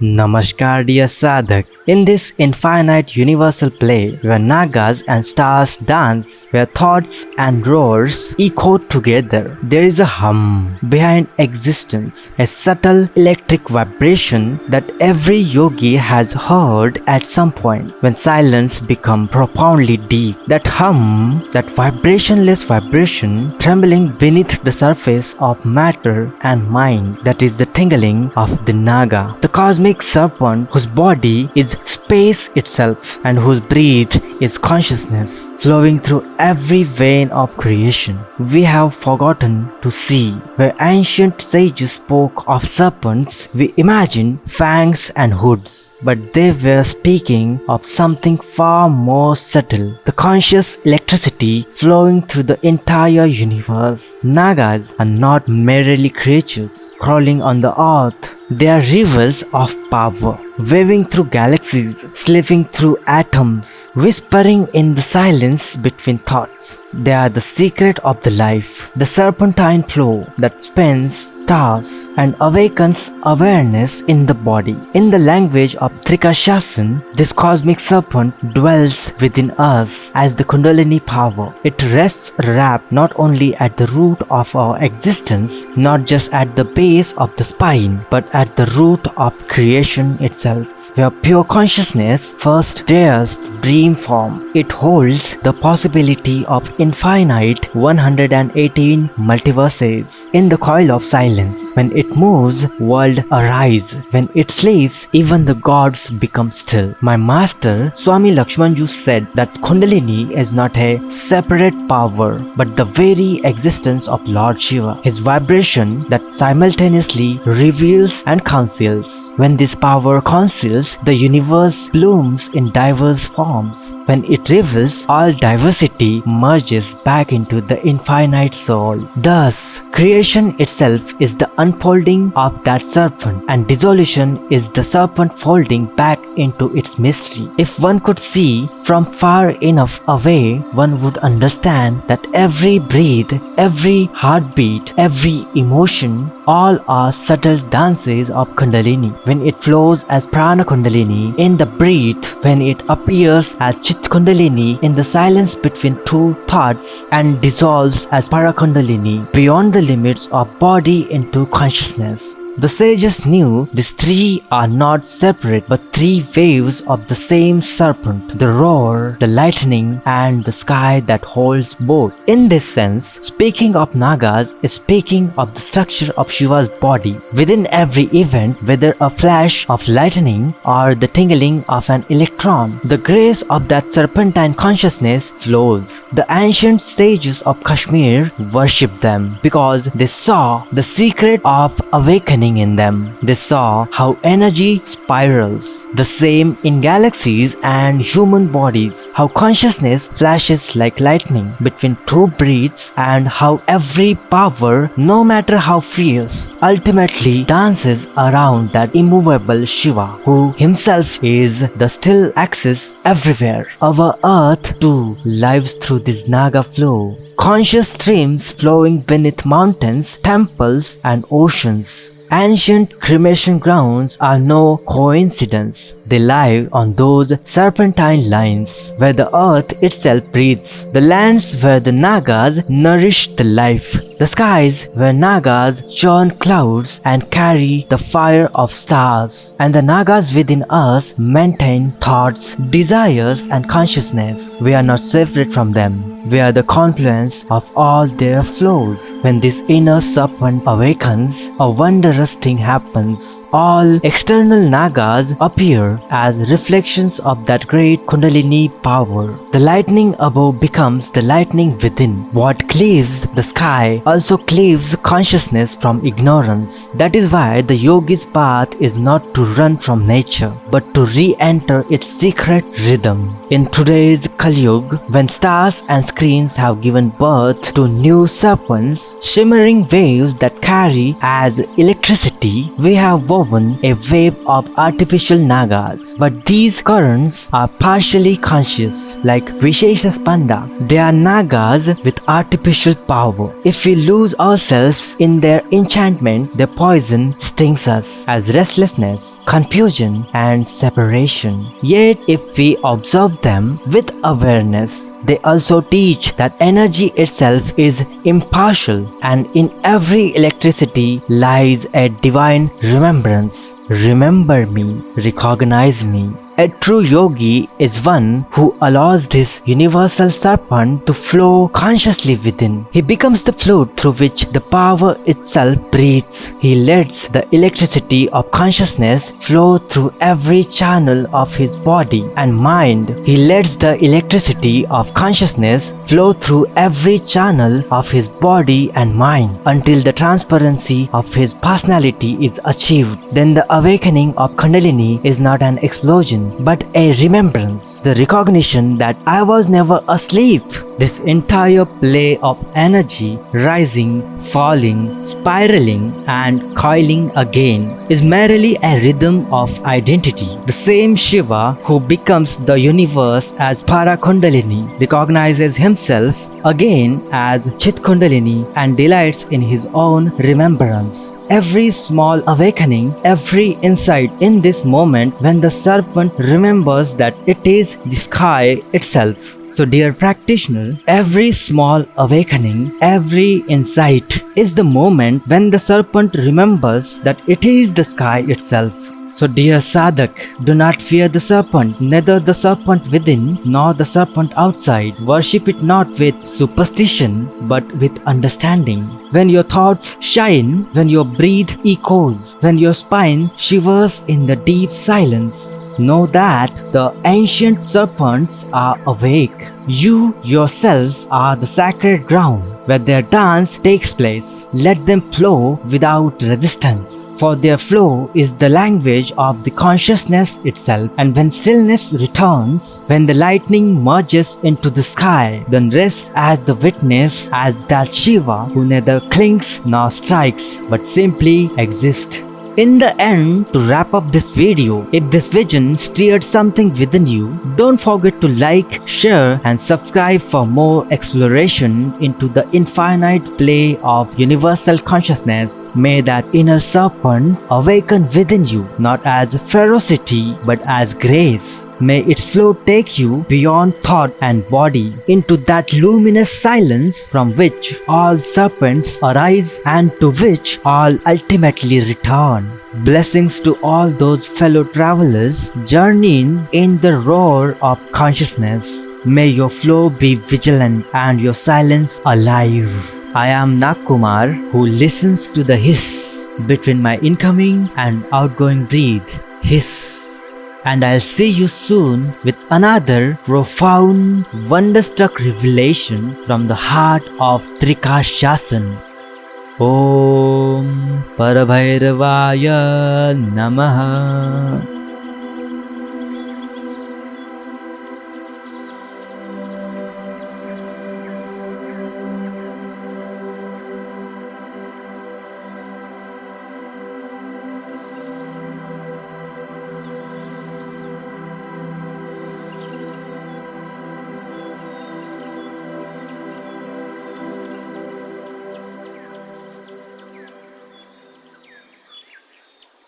Namaskar dear Sadhak. In this infinite universal play where nagas and stars dance, where thoughts and roars echo together, there is a hum behind existence, a subtle electric vibration that every yogi has heard at some point. When silence becomes profoundly deep, that hum, that vibrationless vibration trembling beneath the surface of matter and mind, that is the tingling of the naga, the cosmic serpent whose body is space itself and whose breath is consciousness flowing through every vein of creation. We have forgotten to see. Where ancient sages spoke of serpents, we imagine fangs and hoods. But they were speaking of something far more subtle, the conscious electricity flowing through the entire universe. Nagas are not merely creatures crawling on the earth. They are rivers of power, waving through galaxies, slipping through atoms, whispering in the silence between thoughts. They are the secret of the life, the serpentine flow that spins stars and awakens awareness in the body. In the language of Trika Philosophy, this cosmic serpent dwells within us as the Kundalini power. It rests wrapped not only at the root of our existence, not just at the base of the spine, but at the root of creation itself. Where pure consciousness first dares to dream form, it holds the possibility of infinite 118 multiverses. In the coil of silence, when it moves, worlds arise. When it sleeps, even the gods become still. My master, Swami Lakshmanjoo, said that Kundalini is not a separate power, but the very existence of Lord Shiva, his vibration that simultaneously reveals and conceals. When this power conceals, the universe blooms in diverse forms. When it reveals, all diversity merges back into the infinite soul. Thus, creation itself is the unfolding of that serpent, and dissolution is the serpent folding back into its mystery. If one could see from far enough away, one would understand that every breath, every heartbeat, every emotion, all are subtle dances of Kundalini. When it flows as prana Kundalini in the breath, when it appears as chit Kundalini in the silence between two thoughts, and dissolves as para Kundalini beyond the limits of body into consciousness. The sages knew these three are not separate but three waves of the same serpent, the roar, the lightning, and the sky that holds both. In this sense, speaking of nagas is speaking of the structure of Shiva's body. Within every event, whether a flash of lightning or the tingling of an electron, the grace of that serpentine consciousness flows. The ancient sages of Kashmir worshipped them because they saw the secret of awakening in them. They saw how energy spirals, the same in galaxies and human bodies, how consciousness flashes like lightning between two breaths, and how every power, no matter how fierce, ultimately dances around that immovable Shiva, who himself is the still axis everywhere. Our earth too lives through this naga flow, conscious streams flowing beneath mountains, temples, and oceans. Ancient cremation grounds are no coincidence. They lie on those serpentine lines where the earth itself breathes, the lands where the nagas nourish the life, the skies where nagas churn clouds and carry the fire of stars, and the nagas within us maintain thoughts, desires, and consciousness. We are not separate from them. We are the confluence of all their flows. When this inner serpent awakens, a wondrous thing happens. All external nagas appear as reflections of that great Kundalini power. The lightning above becomes the lightning within. What cleaves the sky also cleaves consciousness from ignorance. That is why the yogi's path is not to run from nature, but to re-enter its secret rhythm. In today's Kali Yuga, when stars and screens have given birth to new serpents, shimmering waves that carry as electricity, we have woven a web of artificial nagas. But these currents are partially conscious, like Vishesha Spanda. They are nagas with artificial power. If we lose ourselves in their enchantment, their poison stings us as restlessness, confusion, and separation. Yet, if we observe them with awareness, they also teach that energy itself is impartial, and in every electricity lies a divine remembrance. Remember me, recognize me. A true yogi is one who allows this universal serpent to flow consciously within. He becomes the fluid through which the power itself breathes. He lets the electricity of consciousness flow through every channel of his body and mind. He lets the electricity of consciousness flow through every channel of his body and mind until the transparency of his personality is achieved. Then the awakening of Kundalini is not an explosion, but a remembrance, the recognition that I was never asleep. This entire play of energy, rising, falling, spiraling, and coiling again, is merely a rhythm of identity. The same Shiva who becomes the universe as Para Kundalini recognizes himself again as Chit Kundalini and delights in his own remembrance. Every small awakening, every insight in this moment when the serpent remembers that it is the sky itself. So dear practitioner, every small awakening, every insight is the moment when the serpent remembers that it is the sky itself. So dear sadhak, do not fear the serpent, neither the serpent within nor the serpent outside. Worship it not with superstition, but with understanding. When your thoughts shine, when your breath echoes, when your spine shivers in the deep silence, know that the ancient serpents are awake. You yourselves are the sacred ground where their dance takes place. Let them flow without resistance, for their flow is the language of the consciousness itself. And when stillness returns, when the lightning merges into the sky, then rest as the witness as that Shiva who neither clings nor strikes, but simply exists. In the end, to wrap up this video, if this vision stirred something within you, don't forget to like, share and subscribe for more exploration into the infinite play of universal consciousness. May that inner serpent awaken within you, not as ferocity but as grace. May its flow take you beyond thought and body into that luminous silence from which all serpents arise and to which all ultimately return. Blessings to all those fellow travelers journeying in the roar of consciousness. May your flow be vigilant and your silence alive. I am Nagkumar, who listens to the hiss between my incoming and outgoing breath. Hiss. And I'll see you soon with another profound, wonder-struck revelation from the heart of Trika Shasan. Om Parabhairavaya Namaha.